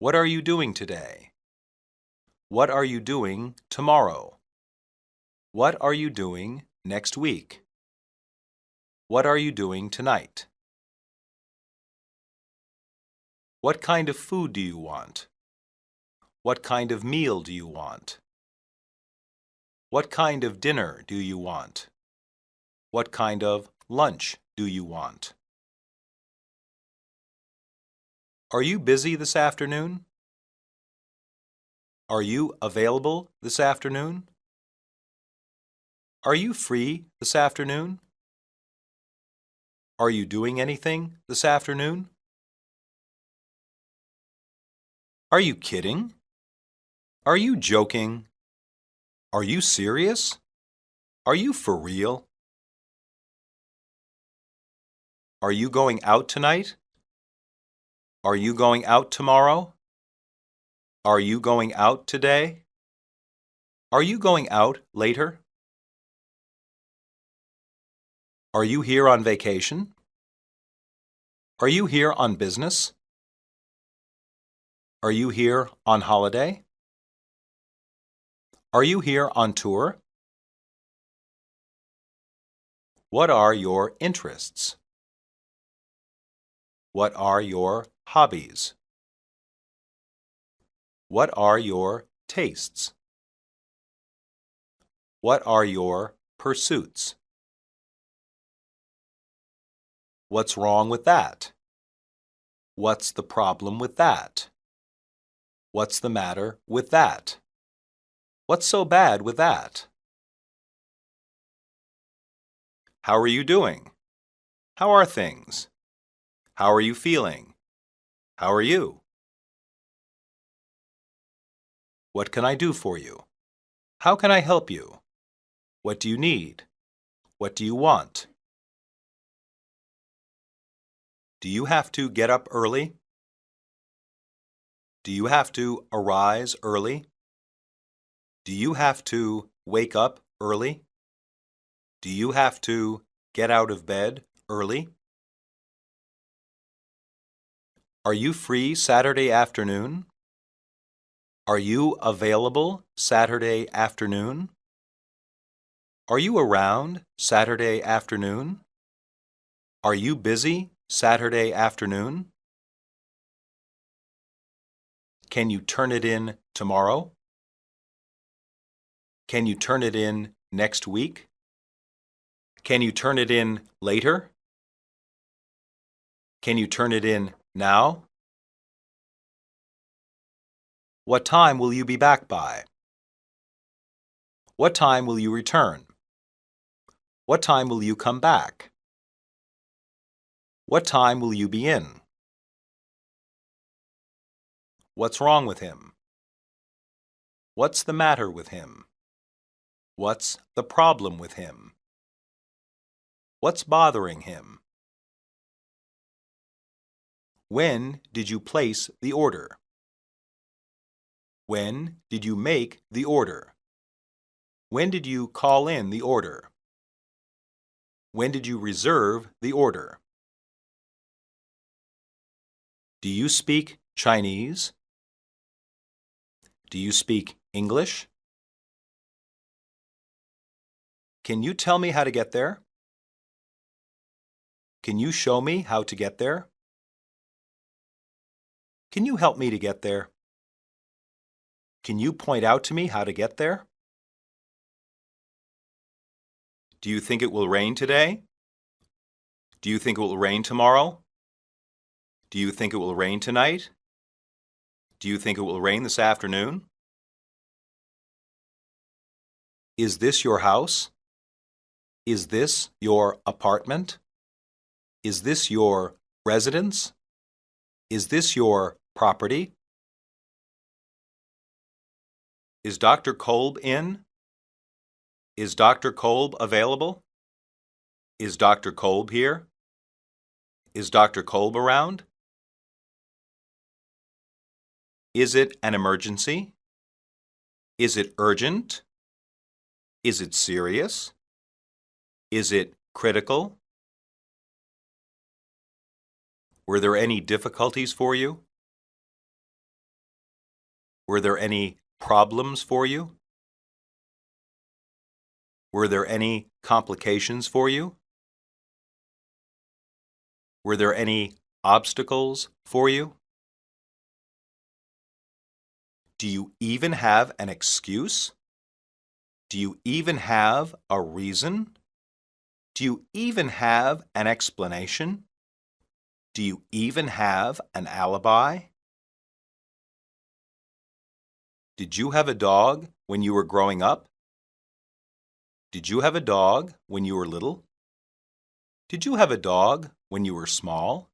What are you doing today? What are you doing tomorrow? What are you doing next week? What are you doing tonight? What kind of food do you want? What kind of meal do you want? What kind of dinner do you want? What kind of lunch do you want? Are you busy this afternoon? Are you available this afternoon? Are you free this afternoon? Are you doing anything this afternoon? Are you kidding? Are you joking? Are you serious? Are you for real? Are you going out tonight? Are you going out tomorrow? Are you going out today? Are you going out later? Are you here on vacation? Are you here on business? Are you here on holiday? Are you here on tour? What are your interests? What are your hobbies? What are your tastes? What are your pursuits? What's wrong with that? What's the problem with that? What's the matter with that? What's so bad with that? How are you doing? How are things? How are you feeling? How are you? What can I do for you? How can I help you? What do you need? What do you want? Do you have to get up early? Do you have to arise early? Do you have to wake up early? Do you have to get out of bed early? Are you free Saturday afternoon? Are you available Saturday afternoon? Are you around Saturday afternoon? Are you busy Saturday afternoon? Can you turn it in tomorrow? Can you turn it in next week? Can you turn it in later? Can you turn it in now? What time will you be back by? What time will you return? What time will you come back? What time will you be in? What's wrong with him? What's the matter with him? What's the problem with him? What's bothering him? When did you place the order? When did you make the order? When did you call in the order? When did you reserve the order? Do you speak Chinese? Do you speak English? Can you tell me how to get there? Can you show me how to get there? Can you help me to get there? Can you point out to me how to get there? Do you think it will rain today? Do you think it will rain tomorrow? Do you think it will rain tonight? Do you think it will rain this afternoon? Is this your house? Is this your apartment? Is this your residence? Is this your property? Is Dr. Kolb in? Is Dr. Kolb available? Is Dr. Kolb here? Is Dr. Kolb around? Is it an emergency? Is it urgent? Is it serious? Is it critical? Were there any difficulties for you? Were there any problems for you? Were there any complications for you? Were there any obstacles for you? Do you even have an excuse? Do you even have a reason? Do you even have an explanation? Do you even have an alibi? Did you have a dog when you were growing up? Did you have a dog when you were little? Did you have a dog when you were small?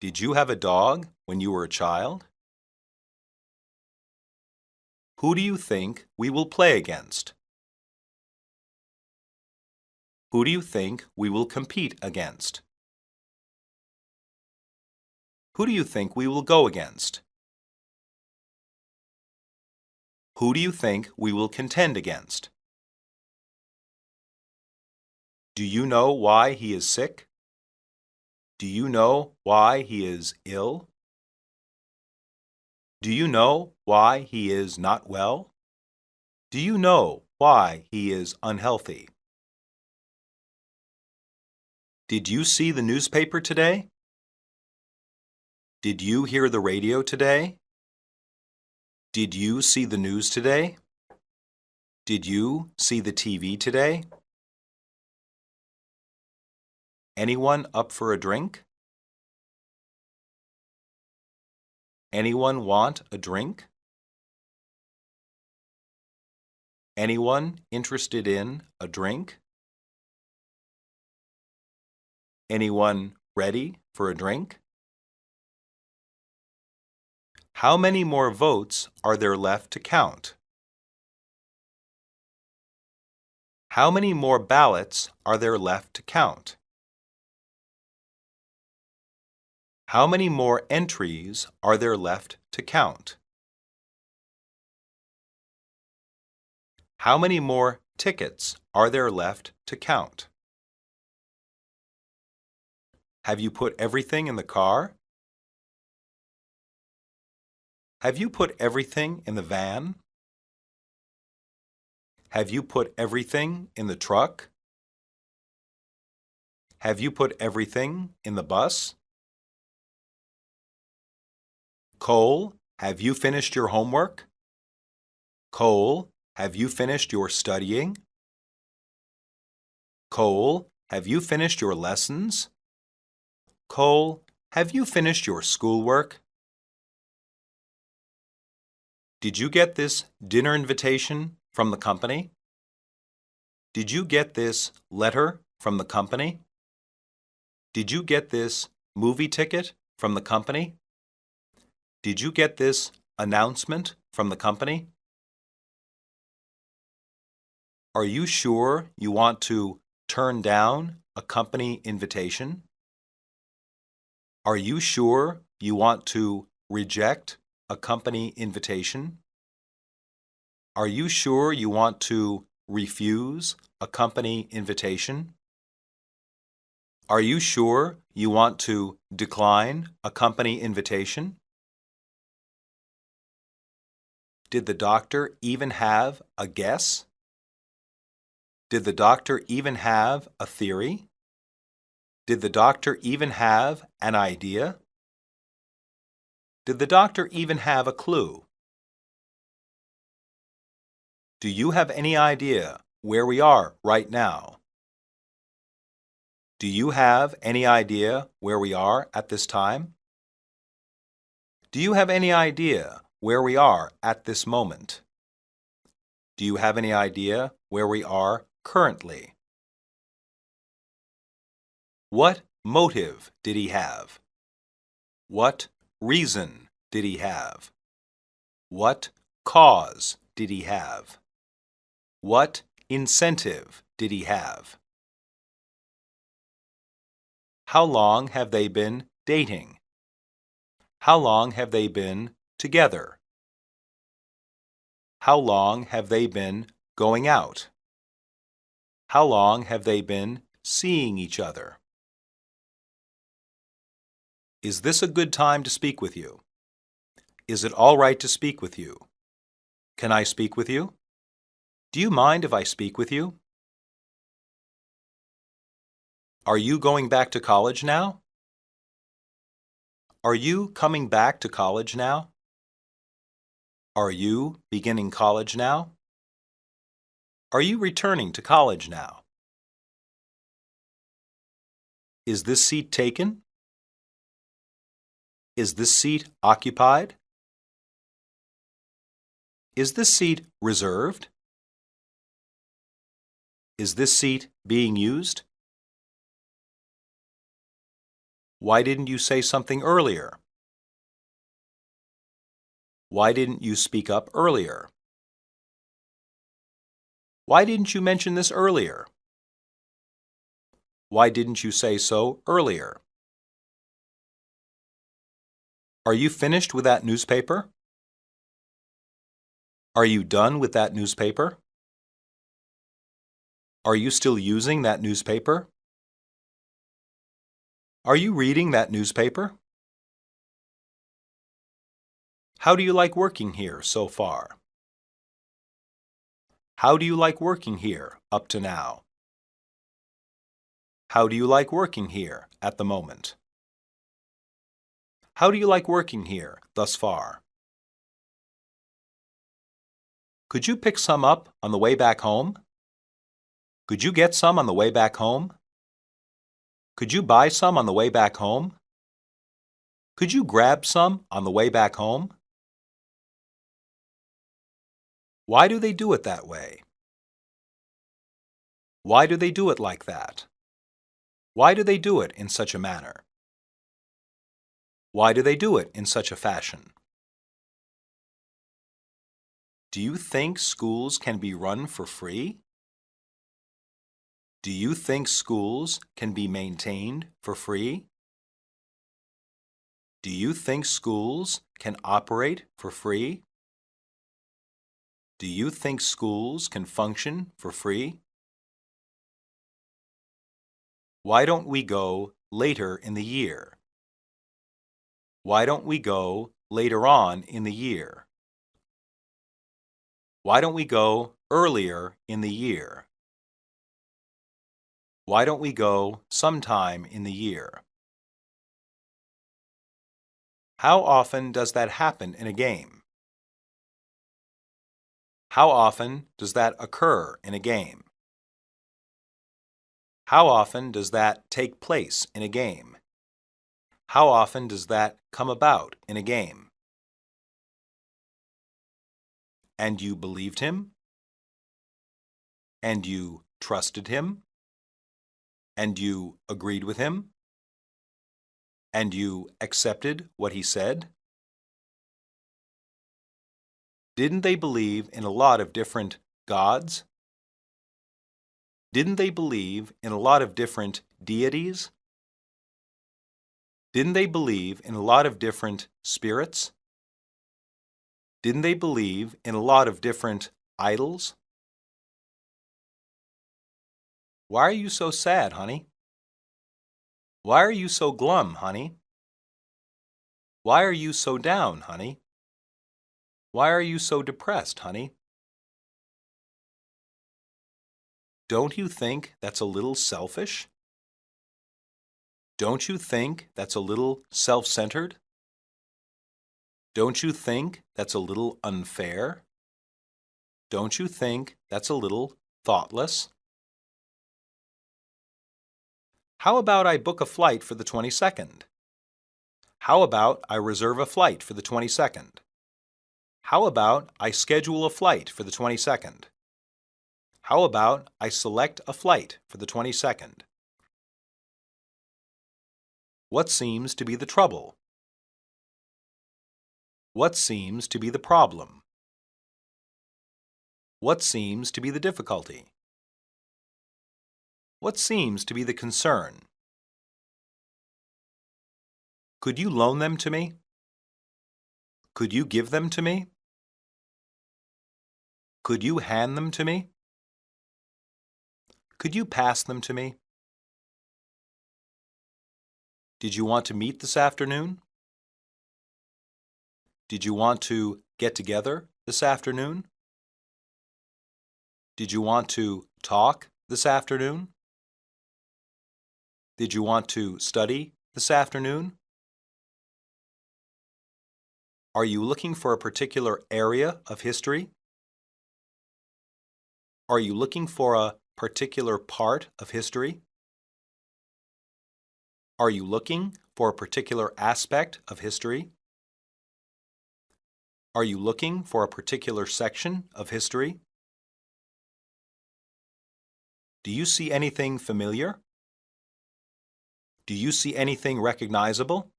Did you have a dog when you were a child? Who do you think we will play against? Who do you think we will compete against? Who do you think we will go against? Who do you think we will contend against? Do you know why he is sick? Do you know why he is ill? Do you know why he is not well? Do you know why he is unhealthy? Did you see the newspaper today? Did you hear the radio today? Did you see the news today? Did you see the TV today? Anyone up for a drink? Anyone want a drink? Anyone interested in a drink? Anyone ready for a drink? How many more votes are there left to count? How many more ballots are there left to count? How many more entries are there left to count? How many more tickets are there left to count? Have you put everything in the car? Have you put everything in the van? Have you put everything in the truck? Have you put everything in the bus? Cole, have you finished your homework? Cole, have you finished your studying? Cole, have you finished your lessons? Cole, have you finished your schoolwork? Did you get this dinner invitation from the company? Did you get this letter from the company? Did you get this movie ticket from the company? Did you get this announcement from the company? Are you sure you want to turn down a company invitation? Are you sure you want to reject a company invitation? Are you sure you want to refuse a company invitation? Are you sure you want to decline a company invitation? Did the doctor even have a guess? Did the doctor even have a theory? Did the doctor even have an idea? Did the doctor even have a clue? Do you have any idea where we are right now? Do you have any idea where we are at this time? Do you have any idea where we are at this moment? Do you have any idea where we are currently? What motive did he have? What reason did he have? What cause did he have? What incentive did he have? How long have they been dating? How long have they been together? How long have they been going out? How long have they been seeing each other? Is this a good time to speak with you? Is it all right to speak with you? Can I speak with you? Do you mind if I speak with you? Are you going back to college now? Are you coming back to college now? Are you beginning college now? Are you returning to college now? Is this seat taken? Is this seat occupied? Is this seat reserved? Is this seat being used? Why didn't you say something earlier? Why didn't you speak up earlier? Why didn't you mention this earlier? Why didn't you say so earlier? Are you finished with that newspaper? Are you done with that newspaper? Are you still using that newspaper? Are you reading that newspaper? How do you like working here so far? How do you like working here up to now? How do you like working here at the moment? How do you like working here thus far? Could you pick some up on the way back home? Could you get some on the way back home? Could you buy some on the way back home? Could you grab some on the way back home? Why do they do it that way? Why do they do it like that? Why do they do it in such a manner? Why do they do it in such a fashion? Do you think schools can be run for free? Do you think schools can be maintained for free? Do you think schools can operate for free? Do you think schools can function for free? Why don't we go later in the year? Why don't we go later on in the year? Why don't we go earlier in the year? Why don't we go sometime in the year? How often does that happen in a game? How often does that occur in a game? How often does that take place in a game? How often does that come about in a game? And you believed him? And you trusted him? And you agreed with him? And you accepted what he said? Didn't they believe in a lot of different gods? Didn't they believe in a lot of different deities? Didn't they believe in a lot of different spirits? Didn't they believe in a lot of different idols? Why are you so sad, honey? Why are you so glum, honey? Why are you so down, honey? Why are you so depressed, honey? Don't you think that's a little selfish? Don't you think that's a little self-centered? Don't you think that's a little unfair? Don't you think that's a little thoughtless? How about I book a flight for the 22nd? How about I reserve a flight for the 22nd? How about I schedule a flight for the 22nd? How about I select a flight for the 22nd? What seems to be the trouble? What seems to be the problem? What seems to be the difficulty? What seems to be the concern? Could you loan them to me? Could you give them to me? Could you hand them to me? Could you pass them to me? Did you want to meet this afternoon? Did you want to get together this afternoon? Did you want to talk this afternoon? Did you want to study this afternoon? Are you looking for a particular area of history? Are you looking for a particular part of history? Are you looking for a particular aspect of history? Are you looking for a particular section of history? Do you see anything familiar? Do you see anything recognizable?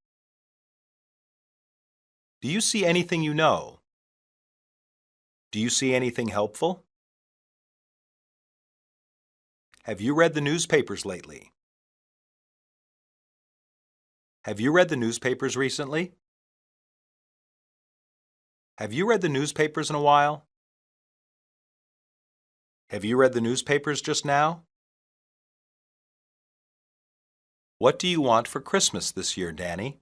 Do you see anything you know? Do you see anything helpful? Have you read the newspapers lately? Have you read the newspapers recently? Have you read the newspapers in a while? Have you read the newspapers just now? What do you want for Christmas this year, Danny?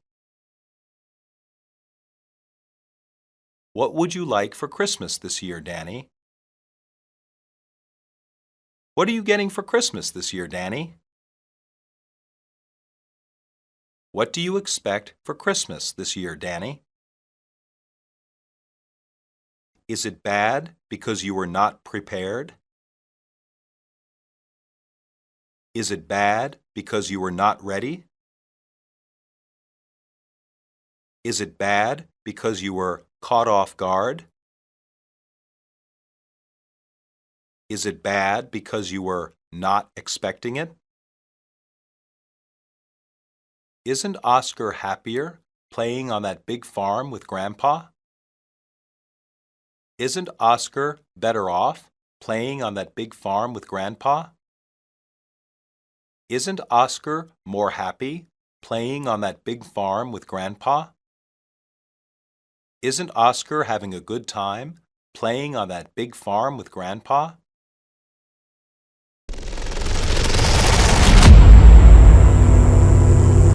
What would you like for Christmas this year, Danny? What are you getting for Christmas this year, Danny? What do you expect for Christmas this year, Danny? Is it bad because you were not prepared? Is it bad because you were not ready? Is it bad because you were caught off guard? Is it bad because you were not expecting it? Isn't Oscar happier playing on that big farm with Grandpa? Isn't Oscar better off playing on that big farm with Grandpa? Isn't Oscar more happy playing on that big farm with Grandpa? Isn't Oscar having a good time playing on that big farm with Grandpa?